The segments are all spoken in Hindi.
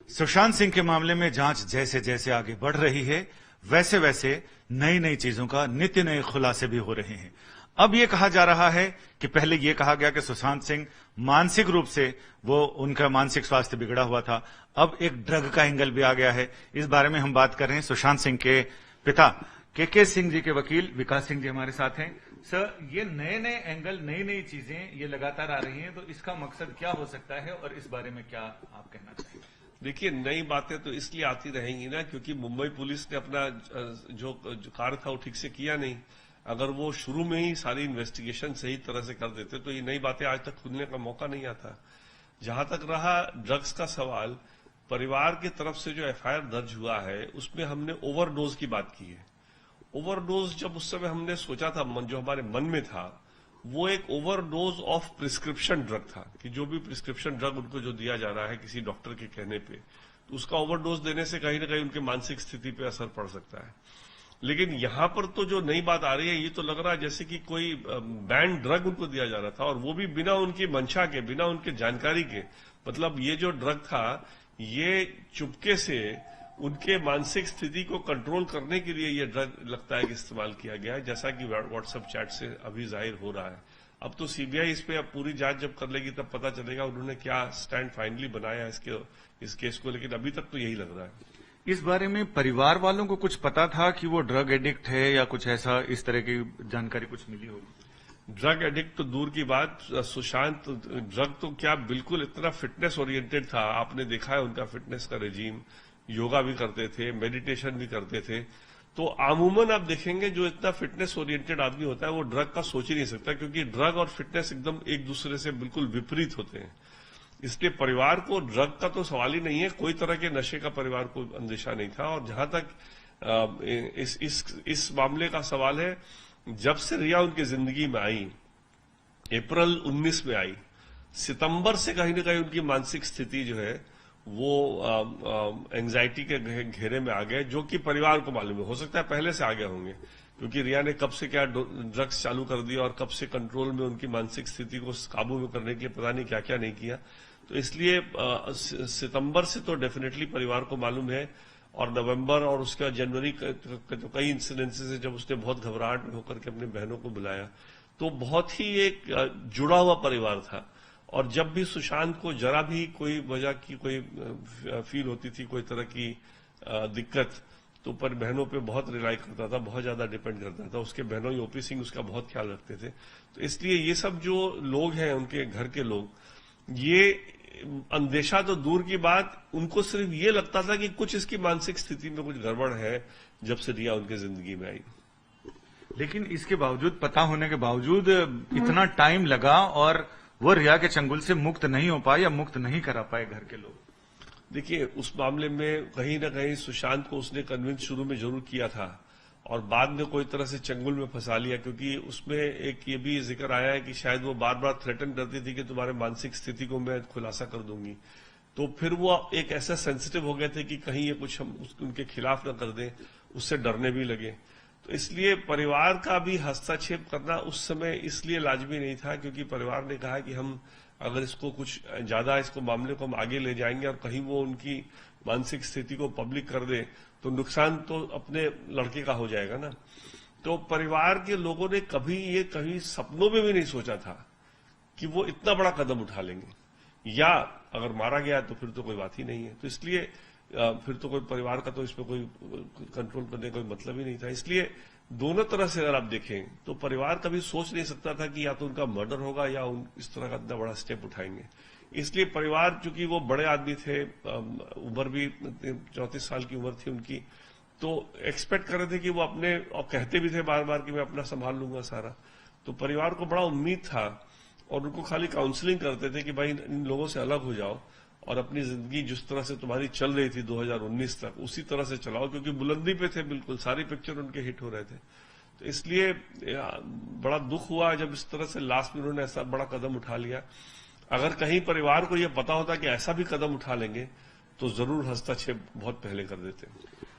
सुशांत सिंह के मामले में जांच जैसे जैसे आगे बढ़ रही है, वैसे वैसे नई नई चीजों का नित्य नए खुलासे भी हो रहे हैं। अब यह कहा जा रहा है कि पहले यह कहा गया कि सुशांत सिंह मानसिक रूप से उनका मानसिक स्वास्थ्य बिगड़ा हुआ था। अब एक ड्रग का एंगल भी आ गया है। इस बारे में हम बात कर रहे हैं सुशांत सिंह के पिता के सिंह जी के वकील विकास सिंह जी हमारे साथ हैं। सर, ये नए नए एंगल, नई नई चीजें ये लगातार आ रही हैं, तो इसका मकसद क्या हो सकता है और इस बारे में क्या आप कहना चाहेंगे? देखिए, नई बातें तो इसलिए आती रहेंगी ना, क्योंकि मुंबई पुलिस ने अपना जो कार्य था वो ठीक से किया नहीं। अगर वो शुरू में ही सारी इन्वेस्टिगेशन सही तरह से कर देते तो ये नई बातें आज तक खुलने का मौका नहीं आता। जहां तक रहा ड्रग्स का सवाल, परिवार की तरफ से जो एफआईआर दर्ज हुआ है उसमें हमने ओवरडोज की बात की है। ओवरडोज जब उस समय हमने सोचा था, जो हमारे मन में था, वो एक ओवरडोज ऑफ प्रिस्क्रिप्शन ड्रग था कि जो भी प्रिस्क्रिप्शन ड्रग उनको जो दिया जा रहा है किसी डॉक्टर के कहने पे, तो उसका ओवरडोज देने से कहीं ना कहीं उनके मानसिक स्थिति पे असर पड़ सकता है। लेकिन यहां पर तो जो नई बात आ रही है, ये तो लग रहा है जैसे कि कोई बैंड ड्रग उनको दिया जा रहा था, और वो भी बिना उनकी मंशा के, बिना उनके जानकारी के। मतलब ये जो ड्रग था, ये चुपके से उनके मानसिक स्थिति को कंट्रोल करने के लिए ये ड्रग लगता है कि इस्तेमाल किया गया है, जैसा कि व्हाट्सएप चैट से अभी जाहिर हो रहा है। अब तो सीबीआई इस पे अब पूरी जांच जब कर लेगी तब पता चलेगा उन्होंने क्या स्टैंड फाइनली बनाया है इस केस को, लेकिन अभी तक तो यही लग रहा है। इस बारे में परिवार वालों को कुछ पता था कि वो ड्रग एडिक्ट है या कुछ ऐसा, इस तरह की जानकारी कुछ मिली होगी? ड्रग एडिक्ट तो दूर की बात, सुशांत ड्रग तो क्या, बिल्कुल इतना फिटनेस ओरिएंटेड था। आपने देखा है उनका फिटनेस का रेजीम, योगा भी करते थे, मेडिटेशन भी करते थे। तो अमूमन आप देखेंगे जो इतना फिटनेस ओरिएंटेड आदमी होता है वो ड्रग का सोच ही नहीं सकता, क्योंकि ड्रग और फिटनेस एकदम एक दूसरे से बिल्कुल विपरीत होते हैं। इसलिए परिवार को ड्रग का तो सवाल ही नहीं है, कोई तरह के नशे का परिवार को अंदेशा नहीं था। और जहां तक इस मामले का सवाल है, जब से रिया उनकी जिंदगी में आई, अप्रैल 19 में आई, सितंबर से कहीं ना कहीं उनकी मानसिक स्थिति जो है वो एंजाइटी के घेरे में आ गए, जो कि परिवार को मालूम है। हो सकता है पहले से आ गए होंगे, क्योंकि रिया ने कब से क्या ड्रग्स चालू कर दिया और कब से कंट्रोल में उनकी मानसिक स्थिति को काबू में करने के लिए पता नहीं क्या क्या नहीं किया। तो इसलिए सितंबर से तो डेफिनेटली परिवार को मालूम है, और नवंबर और उसके बाद जनवरी तो कई इंसिडेंसेस है जब उसने बहुत घबराहट में होकर के अपने बहनों को बुलाया। तो बहुत ही एक जुड़ा हुआ परिवार था। और जब भी सुशांत को जरा भी कोई वजह की कोई फील होती थी, कोई तरह की दिक्कत, तो पर बहनों पे बहुत रिलाई करता था, बहुत ज्यादा डिपेंड करता था। उसके बहनों ही ओपी सिंह उसका बहुत ख्याल रखते थे। तो इसलिए ये सब जो लोग हैं, उनके घर के लोग, ये अंदेशा तो दूर की बात, उनको सिर्फ ये लगता था कि कुछ इसकी मानसिक स्थिति में कुछ गड़बड़ है जब से रिया उनकी जिंदगी में आई। लेकिन इसके बावजूद, पता होने के बावजूद इतना टाइम लगा और वो रिया के चंगुल से मुक्त नहीं हो पाए या मुक्त नहीं करा पाए घर के लोग। देखिए, उस मामले में कहीं ना कहीं सुशांत को उसने कन्विंस शुरू में जरूर किया था, और बाद में कोई तरह से चंगुल में फंसा लिया, क्योंकि उसमें एक ये भी जिक्र आया है कि शायद वो बार बार थ्रेटन करती थी कि तुम्हारे मानसिक स्थिति को मैं खुलासा कर दूंगी। तो फिर वो एक ऐसा सेंसिटिव हो गए थे कि कहीं ये कुछ हम उनके खिलाफ न कर दें, उससे डरने भी लगे। तो इसलिए परिवार का भी हस्तक्षेप करना उस समय इसलिए लाजमी नहीं था, क्योंकि परिवार ने कहा कि हम अगर इसको कुछ ज्यादा, इसको मामले को हम आगे ले जाएंगे और कहीं वो उनकी मानसिक स्थिति को पब्लिक कर दे तो नुकसान तो अपने लड़के का हो जाएगा ना। तो परिवार के लोगों ने कभी सपनों में भी नहीं सोचा था कि वो इतना बड़ा कदम उठा लेंगे, या अगर मारा गया तो फिर तो कोई बात ही नहीं है। तो इसलिए फिर तो कोई परिवार का तो इसमें कोई कंट्रोल करने का कोई मतलब ही नहीं था। इसलिए दोनों तरह से अगर आप देखें तो परिवार कभी सोच नहीं सकता था कि या तो उनका मर्डर होगा या इस तरह का इतना बड़ा स्टेप उठाएंगे। इसलिए परिवार, चूंकि वो बड़े आदमी थे, उम्र भी 34 साल की उम्र थी उनकी, तो एक्सपेक्ट कर रहे थे कि वो अपने, और कहते भी थे बार बार कि मैं अपना संभाल लूंगा सारा। तो परिवार को बड़ा उम्मीद था, और उनको खाली काउंसलिंग करते थे कि भाई इन लोगों से अलग हो जाओ और अपनी जिंदगी जिस तरह से तुम्हारी चल रही थी 2019 तक उसी तरह से चलाओ, क्योंकि बुलंदी पे थे बिल्कुल, सारी पिक्चर उनके हिट हो रहे थे। तो इसलिए बड़ा दुख हुआ जब इस तरह से लास्ट में उन्होंने ऐसा बड़ा कदम उठा लिया। अगर कहीं परिवार को यह पता होता कि ऐसा भी कदम उठा लेंगे तो जरूर हस्तक्षेप बहुत पहले कर देते।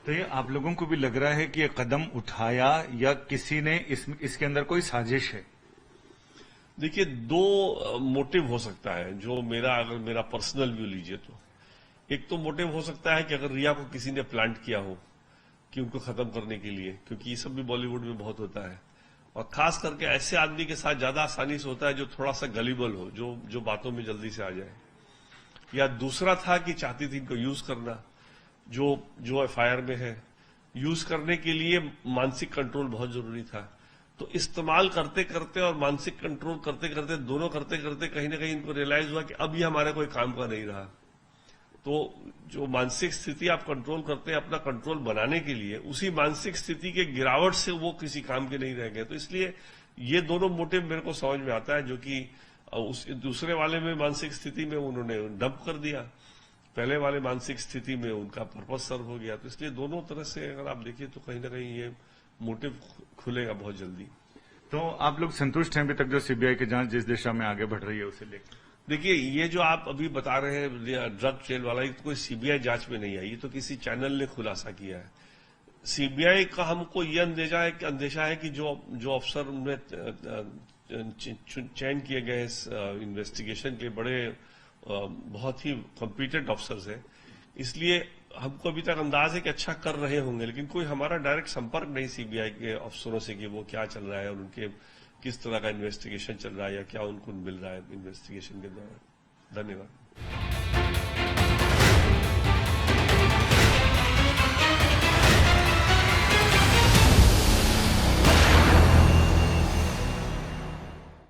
तो ये आप लोगों को भी लग रहा है कि ये कदम उठाया या किसी ने इसके अंदर कोई साजिश है? देखिए, दो मोटिव हो सकता है, जो अगर मेरा पर्सनल व्यू लीजिए तो एक तो मोटिव हो सकता है कि अगर रिया को किसी ने प्लांट किया हो कि उनको खत्म करने के लिए, क्योंकि ये सब भी बॉलीवुड में बहुत होता है, और खास करके ऐसे आदमी के साथ ज्यादा आसानी से होता है जो थोड़ा सा गलीबल हो, जो बातों में जल्दी से आ जाए। या दूसरा था कि चाहती थी इनको यूज करना, जो एफआईआर में है, यूज करने के लिए मानसिक कंट्रोल बहुत जरूरी था। तो इस्तेमाल करते करते और मानसिक कंट्रोल करते करते, दोनों करते करते कहीं ना कहीं इनको रियलाइज हुआ कि अब ये हमारे कोई काम का नहीं रहा। तो जो मानसिक स्थिति आप कंट्रोल करते हैं अपना कंट्रोल बनाने के लिए, उसी मानसिक स्थिति के गिरावट से वो किसी काम के नहीं रह गए। तो इसलिए ये दोनों मोटिव मेरे को समझ में आता है, जो कि उस दूसरे वाले में मानसिक स्थिति में उन्होंने डंप कर दिया, पहले वाले मानसिक स्थिति में उनका पर्पस सर्व हो गया। तो इसलिए दोनों तरह से अगर आप देखिए तो कहीं ना कहीं ये मोटिव खुलेगा बहुत जल्दी। तो आप लोग संतुष्ट हैं अभी तक जो सीबीआई की जांच जिस दिशा में आगे बढ़ रही है उसे लेकर? देखिए, ये जो आप अभी बता रहे हैं ड्रग ट्रेल वाला, ये तो कोई सीबीआई जांच में नहीं है, ये तो किसी चैनल ने खुलासा किया है। सीबीआई का हमको ये अंदेशा है कि जो अफसर उनमें चयन किए गए इस इन्वेस्टिगेशन के बड़े बहुत ही कॉम्पिटेंट अफसर्स हैं, इसलिए हमको अभी तक अंदाज है कि अच्छा कर रहे होंगे। लेकिन कोई हमारा डायरेक्ट संपर्क नहीं सीबीआई के अफसरों से कि वो क्या चल रहा है और उनके किस तरह का इन्वेस्टिगेशन चल रहा है या क्या उनको मिल रहा है इन्वेस्टिगेशन के दौरान। धन्यवाद।